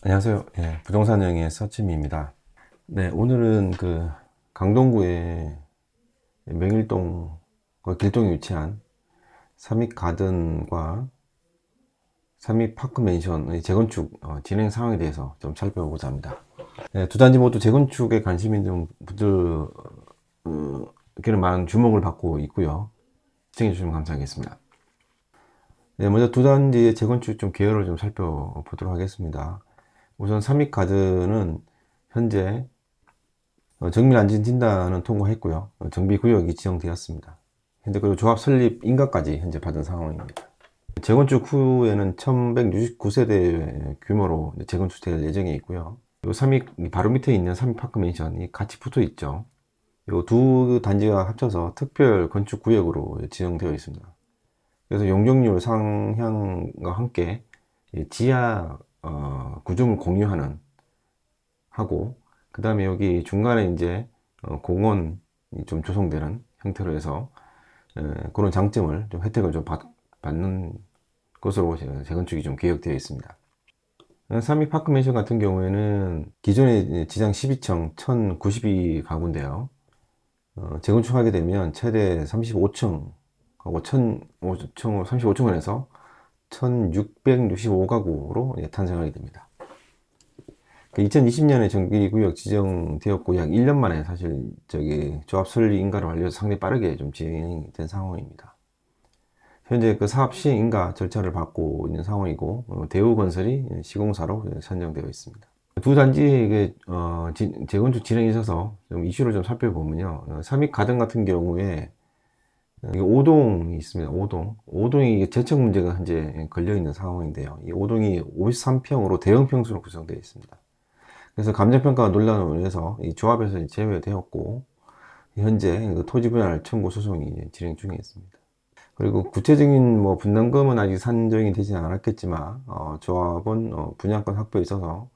안녕하세요. 예, 부동산 영의 서치미입니다. 네, 오늘은 강동구의 명일동 길동에 위치한 삼익 가든과 삼익 파크 맨션의 재건축 진행 상황에 대해서 좀 살펴보고자 합니다. 네, 두 단지 모두 재건축에 관심 있는 분들 께는 많은 주목을 받고 있고요. 시청해 주시면 감사하겠습니다. 네, 먼저 두 단지의 재건축 좀 개요를 좀 살펴보도록 하겠습니다. 우선 삼익 가든은 현재 정밀 안전 진단은 통과했고요. 정비 구역이 지정되었습니다. 현재 그리고 조합 설립 인가까지 현재 받은 상황입니다. 재건축 후에는 1169세대 규모로 재건축될 예정에 있고요. 요 삼익 바로 밑에 있는 삼익 파크 맨션이 같이 붙어 있죠. 요 두 단지가 합쳐서 특별 건축 구역으로 지정되어 있습니다. 그래서 용적률 상향과 함께 지하 구조물 공유하는 하고, 그 다음에 여기 중간에 이제 공원이 좀 조성되는 형태로 해서 그런 장점을 좀 혜택을 좀 받는 것으로 재건축이 좀 계획되어 있습니다. 삼익 파크 맨션 같은 경우에는 기존의 지상 12층 1092 가구인데요. 재건축하게 되면 최대 35층하고 35층을 해서 1665가구로 탄생하게 됩니다. 2020년에 정비구역 지정되었고 약 1년 만에 사실 조합 설립 인가를 완료해서 상당히 빠르게 좀 진행된 상황입니다. 현재 그 사업 시행 인가 절차를 받고 있는 상황이고 대우건설이 시공사로 선정되어 있습니다. 두 단지의 재건축 진행에 있어서 좀 이슈를 좀 살펴보면요, 삼익 가든 같은 경우에 5동이 있습니다. 5동이 재청 문제가 현재 걸려 있는 상황인데요. 이 5동이 53평으로 대형 평수로 구성되어 있습니다. 그래서 감정평가 논란으로 인해서 이 조합에서 제외되었고, 현재 그 토지 분할 청구 소송이 진행 중에 있습니다. 그리고 구체적인 뭐 분담금은 아직 산정이 되지 않았겠지만 조합은 분양권 확보에 있어서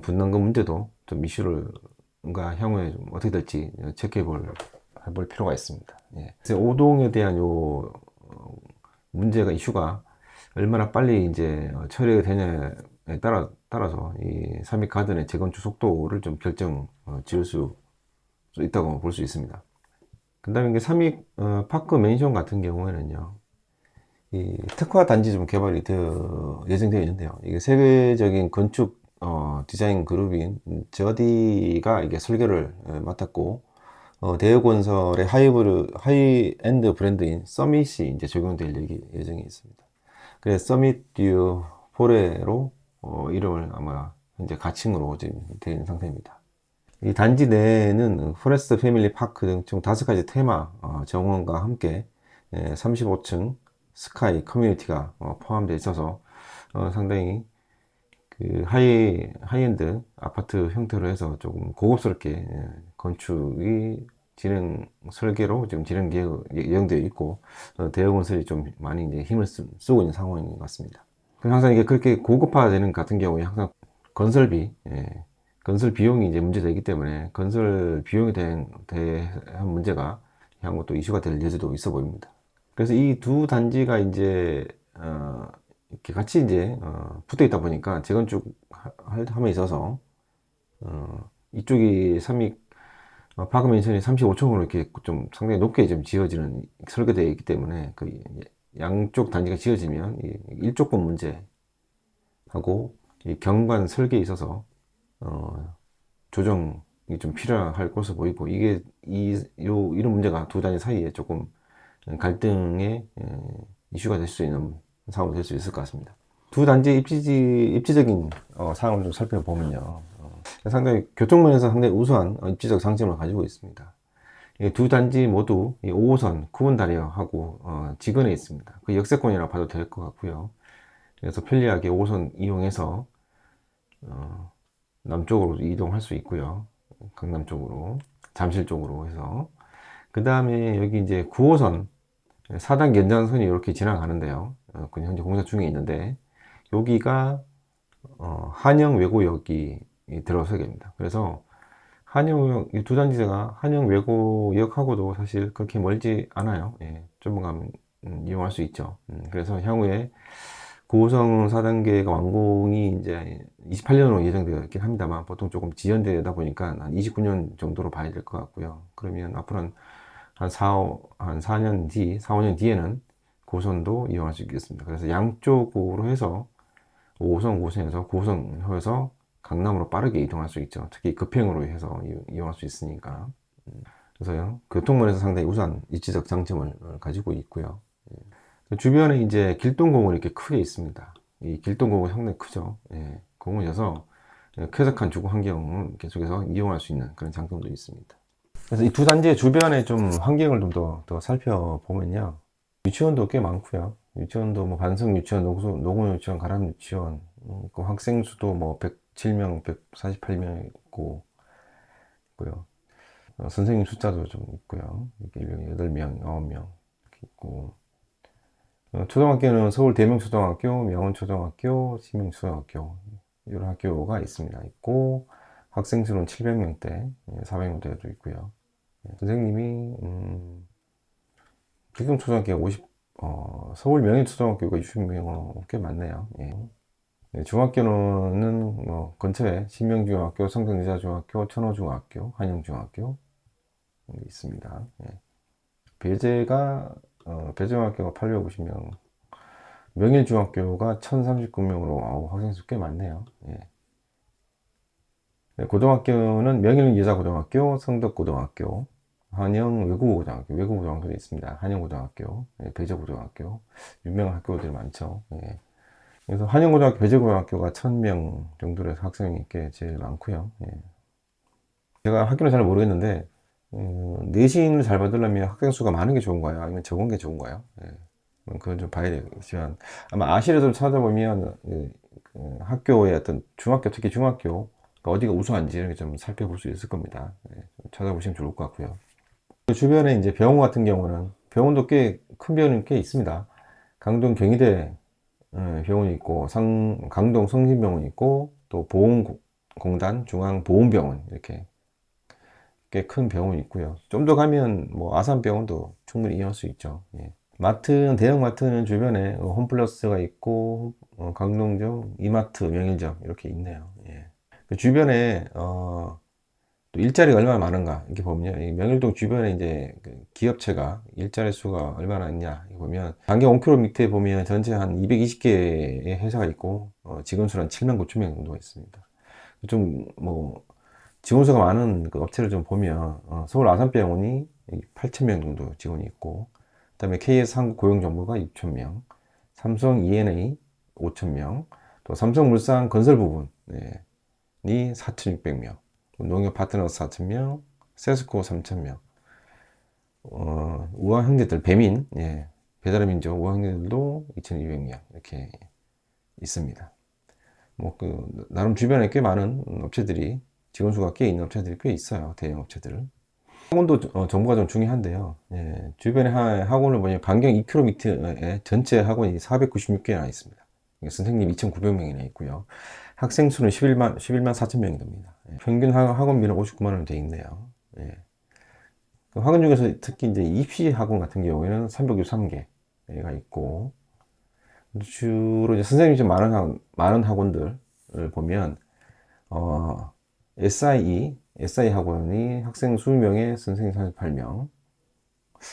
분담금 문제도 좀 이슈가 향후에 좀 어떻게 될지 체크해 볼 필요가 있습니다. 예. 그래서 오동에 대한 요 문제가 이슈가 얼마나 빨리 이제 처리가 되냐에 따라서 이 삼익 가든의 재건축 속도를 좀 지을 수 있다고 볼 수 있습니다. 그 다음에 삼익 파크 맨션 같은 경우에는요, 이 특화 단지 좀 개발이 예정되어 있는데요. 이게 세계적인 건축 디자인 그룹인 저디가 이게 설계를 맡았고, 대우건설의 하이엔드 브랜드인 서밋이 이제 적용될 예정이 있습니다. 그래서 서밋 듀 포레로 이름을 아마 현재 가칭으로 지금 되어 있는 상태입니다. 이 단지 내에는 포레스트 패밀리 파크 등 총 5가지 테마 정원과 함께 35층 스카이 커뮤니티가 포함되어 있어서 상당히 그 하이엔드 아파트 형태로 해서 조금 고급스럽게 건축이 설계로 지금 예정되어 있고, 대형건설이 좀 많이 이제 힘을 쓰고 있는 상황인 것 같습니다. 항상 이게 그렇게 고급화되는 같은 경우에 항상 건설비, 건설 비용이 이제 문제되기 때문에 건설 비용에 대한 문제가 향후 또 이슈가 될 여지도 있어 보입니다. 그래서 이 두 단지가 이제 이렇게 같이 이제 붙어 있다 보니까 재건축 함에 있어서 이쪽이 삼익 파크 맨션이 35층으로 이렇게 좀 상당히 높게 좀 지어지는 설계되어 있기 때문에 그 양쪽 단지가 지어지면 일조권 문제하고 이 경관 설계에 있어서 조정이 좀 필요할 것으로 보이고, 이게 이런 문제가 두 단지 사이에 조금 갈등의 이슈가 될 수 있는 상황이 될 수 있을 것 같습니다. 두 단지의 입지적인 상황을 좀 살펴보면요, 상당히 교통면에서 상당히 우수한 입지적 장점을 가지고 있습니다. 두 단지 모두 5호선 구분 다리하고 직원에 있습니다. 그 역세권이라고 봐도 될 것 같고요. 그래서 편리하게 5호선 이용해서 남쪽으로 이동할 수 있고요. 강남 쪽으로, 잠실 쪽으로 해서. 그 다음에 여기 이제 9호선 4단 연장선이 이렇게 지나가는데요. 그냥 현재 공사 중에 있는데, 여기가 한영 외고역이 들어서게 됩니다. 그래서 한영역, 이 두 단지가 한영 외고역하고도 사실 그렇게 멀지 않아요. 예, 좀 가면 이용할 수 있죠. 그래서 향후에 9호선 4단계가 완공이 이제 28년으로 예정되어 있긴 합니다만 보통 조금 지연되다 보니까 한 29년 정도로 봐야 될 것 같고요. 그러면 앞으로는 한 4년 뒤, 4, 5년 뒤에는 9호선도 이용할 수 있겠습니다. 그래서 양쪽으로 해서 5호선, 9호선에서 9호선에서 강남으로 빠르게 이동할 수 있죠. 특히 급행으로 해서 이용할 수 있으니까. 그래서요, 교통면에서 상당히 우수한 입지적 장점을 가지고 있고요. 주변에 이제 길동공원이 이렇게 크게 있습니다. 이 길동공원이 상당히 크죠. 예, 공원이어서 쾌적한 주거 환경을 계속해서 이용할 수 있는 그런 장점도 있습니다. 그래서 이 두 단지의 주변에 좀 환경을 좀 더 살펴보면요. 유치원도 꽤 많고요. 유치원도 뭐 반성 유치원, 노건 유치원, 가람 유치원, 그 학생 수도 뭐 107명, 148명 있고요. 선생님 숫자도 좀 있고요. 이렇게 8명, 9명 이렇게 있고. 초등학교는 서울 대명초등학교, 명원초등학교, 시민초등학교 이런 학교가 있습니다. 있고 학생 수는 700명대, 400명대도 있고요. 선생님이 길동초등학교가 서울 명예초등학교가 60명 꽤 많네요. 예. 중학교는 뭐 근처에 신명중학교, 성성여자중학교, 천호중학교, 한영중학교 있습니다. 예. 배재중학교가 850명, 명일중학교가 1039명으로 학생 수 꽤 많네요. 예. 고등학교는 명일여자고등학교, 성덕고등학교, 한영외국어고등학교, 외국어고등학교도 있습니다. 한영고등학교, 배재고등학교, 유명한 학교들이 많죠. 예. 그래서 한영고등학교, 배재고등학교가 1000명 정도의 학생이 꽤 제일 많고요. 예. 제가 학교는 잘 모르겠는데 내신을 잘 받으려면 학생 수가 많은 게 좋은가요? 아니면 적은 게 좋은가요? 예. 그건 좀 봐야 되겠지만 아마 아시아에서 찾아보면 학교의 어떤 중학교, 특히 중학교 어디가 우수한지 이렇게 좀 살펴볼 수 있을 겁니다. 예. 좀 찾아보시면 좋을 것 같고요. 그 주변에 이제 병원 같은 경우는 병원도 꽤 큰 병원이 꽤 있습니다. 강동 경희대 병원이 있고 강동 성심병원이 있고 또 보험공단 중앙보험병원 이렇게 꽤 큰 병원이 있고요. 좀 더 가면 뭐 아산병원도 충분히 이용할 수 있죠. 예. 대형 마트는 주변에 홈플러스가 있고 강동점, 이마트, 명일점 이렇게 있네요. 예. 그 주변에 또 일자리가 얼마나 많은가 이렇게 보면 이 명일동 주변에 이제 그 기업체가 일자리 수가 얼마나 있냐 보면 반경 5km 밑에 보면 전체 한 220개의 회사가 있고 직원 수는 7만 9천 명 정도가 있습니다. 좀 뭐 직원 수가 많은 그 업체를 좀 보면 서울 아산병원이 8천 명 정도 직원이 있고 그다음에 KS 한국고용정보가 6천 명, 삼성 E&A 5천 명, 또 삼성물산 건설 부분이 4,600명. 농협 파트너스 4,000명, 세스코 3,000명, 우아 형제들, 배민, 배달의 민족 우아 형제들도 2,200명 이렇게 있습니다. 뭐 나름 주변에 꽤 많은 업체들이 직원 수가 꽤 있는 업체들이 꽤 있어요. 대형 업체들. 학원도 정보가 좀 중요한데요. 주변에 학원을 보면 반경 2km에 전체 학원이 496개나 있습니다. 선생님 2,900명이나 있고요. 학생 수는 11만 4천 명이 됩니다. 평균 학원비는 59만 원 돼 있네요. 그 학원 중에서 특히 이제 입시 학원 같은 경우에는 363개가 있고, 주로 이제 선생님이 좀 많은 학원들을 보면, SI 학원이 학생 20명에 선생님 38명,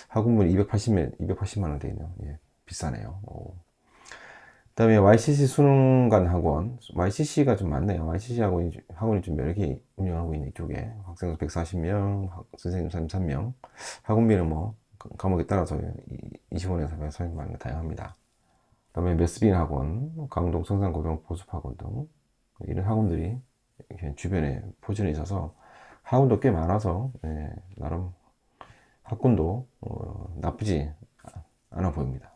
학원물이 280만 원 돼 있네요. 비싸네요. 그다음에 YCC 수능관 학원, YCC가 좀 많네요. YCC 학원이 좀 여러 개 운영하고 있는 이쪽에 학생 수 140명, 선생님 33명, 학원비는 뭐 과목에 따라서 20원에서 130만 원 다양합니다. 그다음에 메스빈 학원, 강동 성산고등 보습학원 등 이런 학원들이 주변에 포진해 있어서 학원도 꽤 많아서 나름 학군도 나쁘지 않아 보입니다.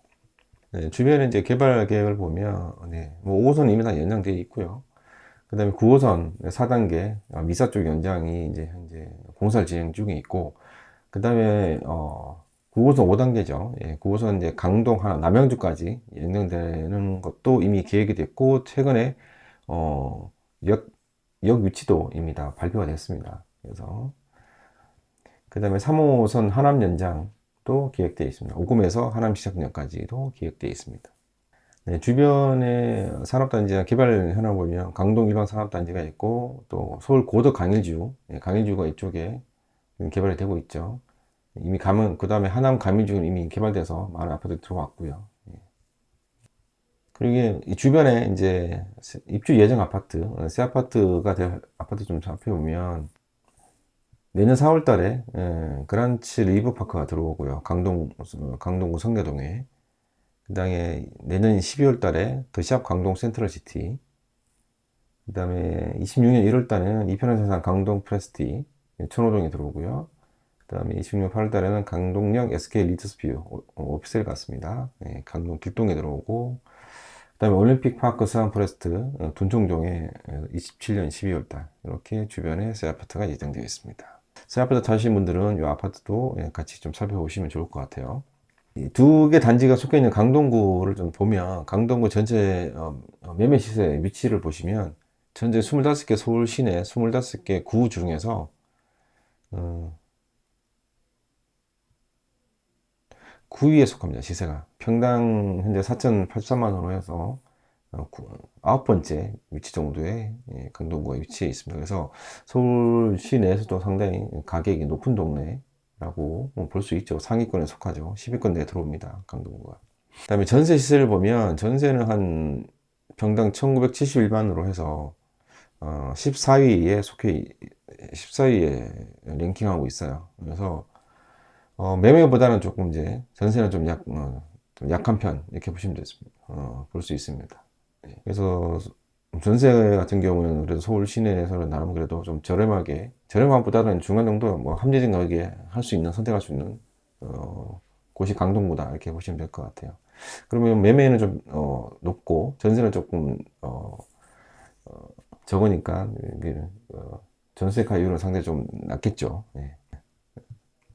주변에 이제 개발 계획을 보면, 뭐 5호선 이미 다 연장되어 있고요. 그 다음에 9호선 4단계, 미사 쪽 연장이 이제 현재 공사를 진행 중에 있고, 그 다음에, 9호선 5단계죠. 9호선 이제 강동 하나, 남양주까지 연장되는 것도 이미 계획이 됐고, 최근에, 역 위치도 이미 다 발표가 됐습니다. 그래서, 그 다음에 3호선 하남 연장도 계획되어 있습니다. 오금에서 하남시청역까지도 계획되어 있습니다. 네, 주변에 산업단지나 개발 현황 보면 강동 일반 산업단지가 있고 또 서울 고덕 강일주, 강일주가 이쪽에 개발이 되고 있죠. 이미 가면 그 다음에 하남 가밀주는 이미 개발돼서 많은 아파트 들어왔고요. 그리고 이 주변에 이제 입주 예정 아파트, 새 아파트가 될 아파트 좀 살펴보면 내년 4월 달에 그란치 리버파크가 들어오고요. 강동구 성내동에. 그 다음에 내년 12월 달에 더샵 강동 센트럴시티. 그 다음에 26년 1월 달에는 이편한 세상 강동 프레스티 천호동에 들어오고요. 그 다음에 26년 8월 달에는 강동역 SK 리트스뷰 오피스텔 같습니다. 강동 길동에 들어오고, 그 다음에 올림픽 파크 서안 포레스트 둔총동에 27년 12월 달 이렇게 주변에 새 아파트가 예정되어 있습니다. 새 아파트 타신 분들은 이 아파트도 같이 좀 살펴보시면 좋을 것 같아요. 두 개 단지가 속해 있는 강동구를 좀 보면 강동구 전체 매매 시세 위치를 보시면 전체 25개 서울 시내 25개 구 중에서 9위에 속합니다. 시세가 평당 현재 4,083만 원으로 해서 9번째 위치 정도의 강동구에 위치해 있습니다. 그래서 서울 시내에서도 상당히 가격이 높은 동네라고 볼 수 있죠. 상위권에 속하죠. 10위권 내에 들어옵니다. 강동구가. 그 다음에 전세 시세를 보면 전세는 한 평당 1971만으로 해서 14위에 속해 14위에 랭킹하고 있어요. 그래서 매매보다는 조금 이제 전세는 좀 약한 편 이렇게 보시면 되겠습니다. 볼 수 있습니다. 그래서 전세 같은 경우는 그래도 서울 시내에서는 나름 그래도 좀 저렴함보다는 중간 정도 뭐 합리적인 가격에 할 수 있는 선택할 수 있는 곳이 강동구다 이렇게 보시면 될 것 같아요. 그러면 매매는 좀 높고 전세는 조금 적으니까 이게, 전세가율은 상당히 좀 낮겠죠. 예.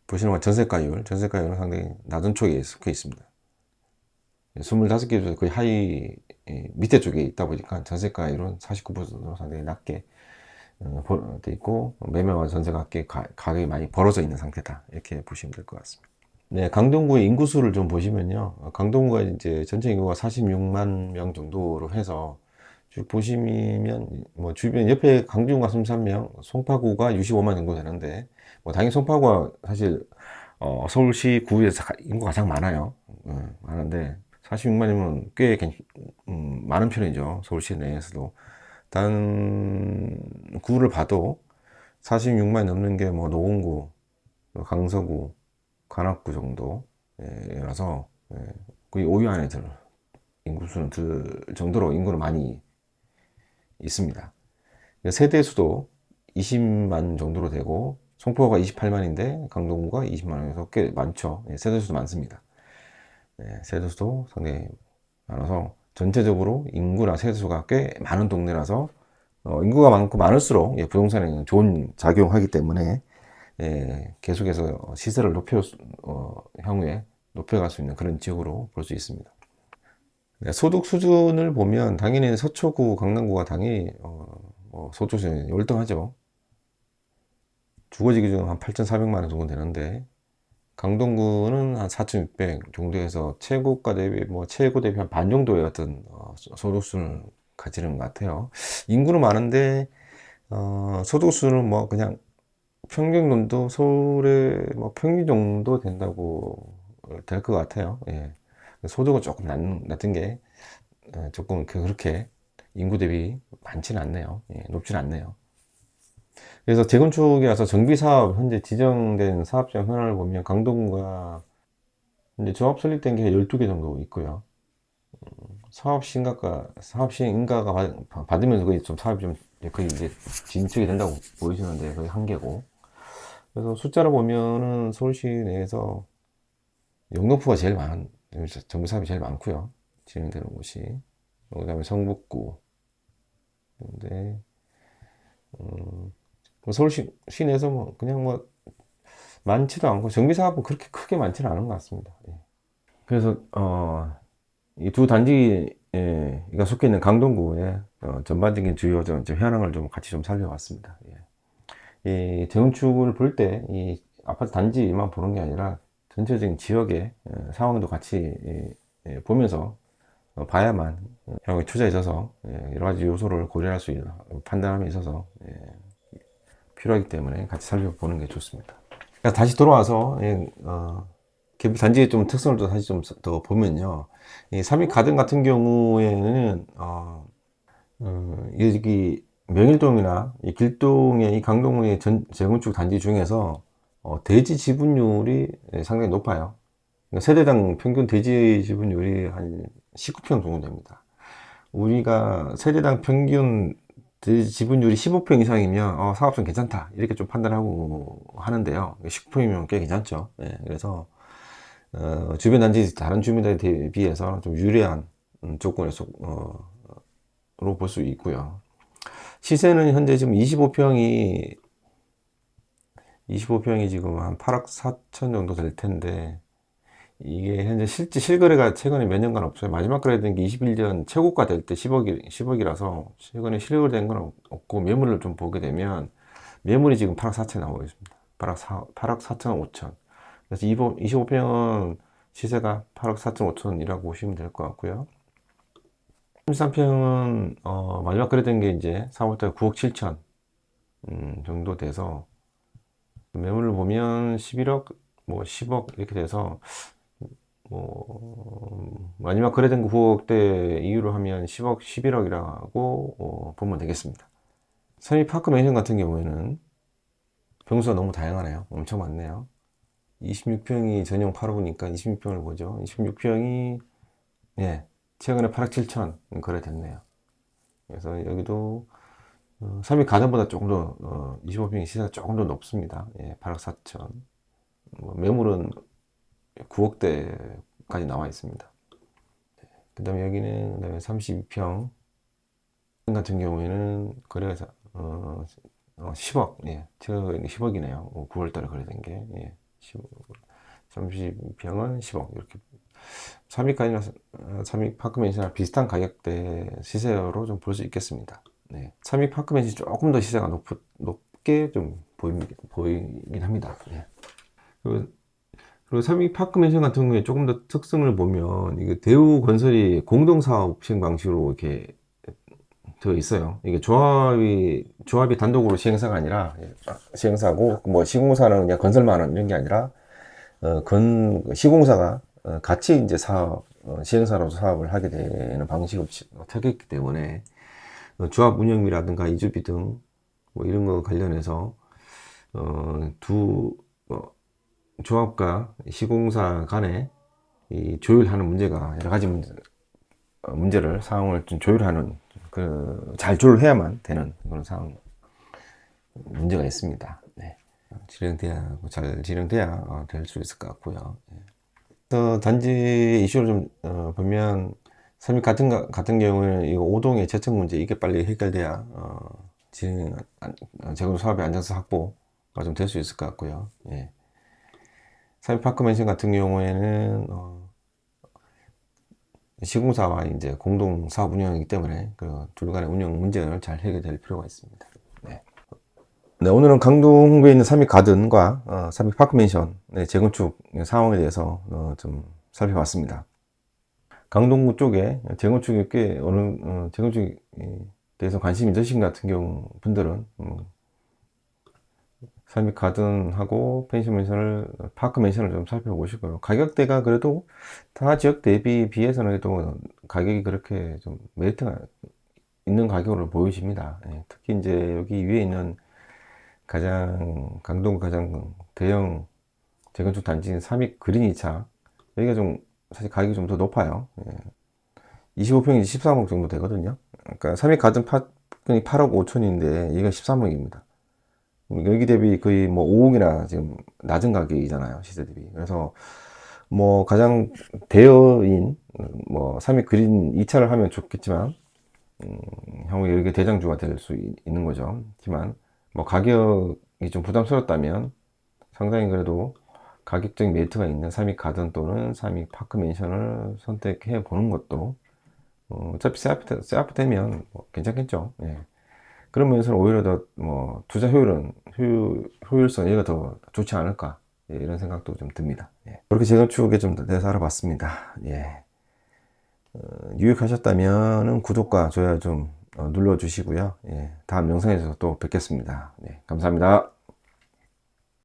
보시는 건 전세가율은 상당히 낮은 쪽에 속해 있습니다. 25개 중에 거의 하위 밑에 쪽에 있다 보니까 전세가율은 49%로 상당히 낮게 돼 있고 매매와 전세가 가격이 많이 벌어져 있는 상태다 이렇게 보시면 될 것 같습니다. 네, 강동구의 인구수를 좀 보시면요, 강동구가 이제 전체 인구가 46만 명 정도로 해서 쭉 보시면 뭐 주변 옆에 강진구가 33명, 송파구가 65만 정도 되는데 뭐 당연히 송파구가 사실 서울시 구에서 인구가 가장 많아요. 많은데 46만이면 꽤 많은 편이죠. 서울시 내에서도. 다른 구를 봐도 46만이 넘는 게 뭐 노원구, 강서구, 관악구 정도라서 거의 5위 안에 들 인구수는 들 정도로 인구는 많이 있습니다. 세대 수도 20만 정도로 되고 송파구가 28만인데 강동구가 20만원에서 꽤 많죠. 세대 수도 많습니다. 세대 수도 상당히 많아서 전체적으로 인구나 세대 수가 꽤 많은 동네라서 인구가 많고 많을수록 부동산에 좋은 작용하기 때문에 계속해서 시세를 향후에 높여갈 수 있는 그런 지역으로 볼 수 있습니다. 소득 수준을 보면 당연히 서초구, 강남구가 당연히 소득 수준이 월등하죠. 주거지 기준 한 8,400만 원 정도 되는데 강동구는 한 4,600 정도에서 최고가 대비 최고 대비 한 반 정도의 어떤 소득 수준을 가지는 것 같아요. 인구는 많은데 소득 수준은 뭐 그냥 평균도 서울의 뭐 평균 정도 된다고 될 것 같아요. 예. 소득은 조금 낮은 게 조금 그렇게 인구 대비 많지는 않네요. 예, 높지는 않네요. 그래서 재건축이라서 정비 사업 현재 지정된 사업장 현황을 보면 강동구가 이제 조합 설립된 게 12개 정도 있고요. 사업 시행인가가 받으면서 거의 좀 사업이 좀 거의 이제 진척이 된다고 보이시는데 거의 한 개고. 그래서 숫자로 보면은 서울시 내에서 영등포가 제일 많은 정비 사업이 제일 많고요. 진행되는 곳이. 그다음에 성북구. 근데 서울시 시내에서 뭐 그냥 뭐 많지도 않고 정비 사업은 그렇게 크게 많지는 않은 것 같습니다. 예. 그래서 이 두 단지가 속해 있는 강동구의 전반적인 주요 현황을 좀 같이 좀 살펴봤습니다. 예. 이 재건축을 볼 때 이 아파트 단지만 보는 게 아니라 전체적인 지역의 상황도 같이 보면서 봐야만 향후에 투자에 있어서 여러 가지 요소를 고려할 수 있는 판단함에 있어서 필요하기 때문에 같이 살펴보는 게 좋습니다. 그러니까 다시 돌아와서 개별 단지의 좀 특성을 또 다시 좀 더 보면요. 이 삼익 가든 같은 경우에는 여기 명일동이나 이 길동의 이 강동의 재건축 단지 중에서 대지 지분율이 상당히 높아요. 그러니까 세대당 평균 대지 지분율이 한 19평 정도 됩니다. 우리가 세대당 평균 대지 지분율이 15평 이상이면 사업성 괜찮다 이렇게 좀 판단하고 하는데요. 19평이면 꽤 괜찮죠. 그래서 주변 단지 다른 주민들에 대비해서 좀 유리한 조건에서 로 볼 수 있고요. 시세는 현재 지금 25평이 지금 한 8억 4천 정도 될 텐데, 이게 현재 실제 실거래가 최근에 몇 년간 없어요. 마지막 거래된 게 21년 최고가 될 때 10억이라서 최근에 실거래된 건 없고, 매물을 좀 보게 되면 매물이 지금 8억 4천 나오고 있습니다. 8억 4천 5천. 그래서 25평은 시세가 8억 4천 5천이라고 보시면 될 것 같고요. 33평은 마지막 거래된 게 이제 4월달 9억 7천 정도 돼서, 매물을 보면 11억 뭐 10억 이렇게 돼서, 마지막 거래된 거 9억대 이유로 하면 10억 11억이라고 보면 되겠습니다. 삼익 파크 맨션 같은 경우에는 평수가 너무 다양하네요. 엄청 많네요. 26평이 전용 8호니까 26평을 보죠. 26평이 최근에 8억 7천 거래됐네요. 그래서 여기도 삼익 가든보다 조금 더 25평이 시세가 조금 더 높습니다. 8억 4천. 매물은 9억대까지 나와 있습니다. 그 다음에 여기는 그다음에 32평 같은 경우에는 거래가 10억, 최근에 10억이네요. 9월달에 거래된 게 30평은 10억 이렇게. 삼익 파크맨션이랑 비슷한 가격대 시세로 좀 볼 수 있겠습니다. 삼익 파크맨션이 조금 더 시세가 높게 좀 보이긴 합니다. 그리고 삼익 파크맨션 같은 경우에 조금 더 특성을 보면, 이게 대우건설이 공동사업식 방식으로 이렇게 되어 있어요. 이게 조합이 단독으로 시행사가 아니라, 시행사고, 뭐 시공사는 그냥 건설만 하는 이런 게 아니라, 시공사가 같이 이제 시행사로서 사업을 하게 되는 방식을 택했기 때문에, 조합 운영비라든가 이주비 등 뭐 이런 거 관련해서 조합과 시공사 간에 이 조율하는 문제가 여러 가지 사항을 좀 조율하는, 잘 조율해야만 되는 그런 상황, 문제가 있습니다. 잘 진행돼야 될 수 있을 것 같고요. 단지 이슈를 좀 보면, 삼익 같은 경우에는 이거 5동의 재청 문제, 이게 빨리 해결돼야 재건축 사업의 안정성 확보가 좀 될 수 있을 것 같고요. 삼익 파크맨션 같은 경우에는 시공사와 이제 공동 사업 운영이기 때문에 둘 간의 운영 문제를 잘 해결될 필요가 있습니다. 오늘은 강동구에 있는 삼익 가든과 삼익 파크맨션 재건축 상황에 대해서 좀 살펴봤습니다. 강동구 쪽에 재건축에 재건축에 대해서 관심이 있으신 같은 분들은 삼익 가든하고 파크맨션을 좀 살펴보시고요. 가격대가 그래도 타 지역 대비 비해서는 해도 가격이 그렇게 좀 메리트가 있는 가격으로 보이십니다. 특히 이제 여기 위에 있는 강동구 가장 대형 재건축 단지인 삼익 그린 2차, 여기가 좀 사실 가격이 좀 더 높아요. 25평이 13억 정도 되거든요. 그러니까 삼익 가든 파크이 8억 5천인데 여기가 13억입니다. 여기 대비 거의 뭐 5억이나 지금 낮은 가격이잖아요, 시세 대비. 그래서 뭐 가장 대여인 삼익 그린 2차를 하면 좋겠지만, 향후에 여기 대장주가 될 수 있는 거죠. 하지만 뭐 가격이 좀 부담스럽다면 상당히 그래도 가격적인 메리트가 있는 삼익 가든 또는 삼익 파크맨션을 선택해 보는 것도 어차피 셋업 되면 괜찮겠죠. 그런 면에서는 오히려 더 투자 효율성 얘가 더 좋지 않을까, 이런 생각도 좀 듭니다. 그렇게 재건축에 좀 대해서 알아봤습니다. 유익하셨다면 구독과 좋아요 좀 눌러주시고요. 예, 다음 영상에서 또 뵙겠습니다. 네, 감사합니다.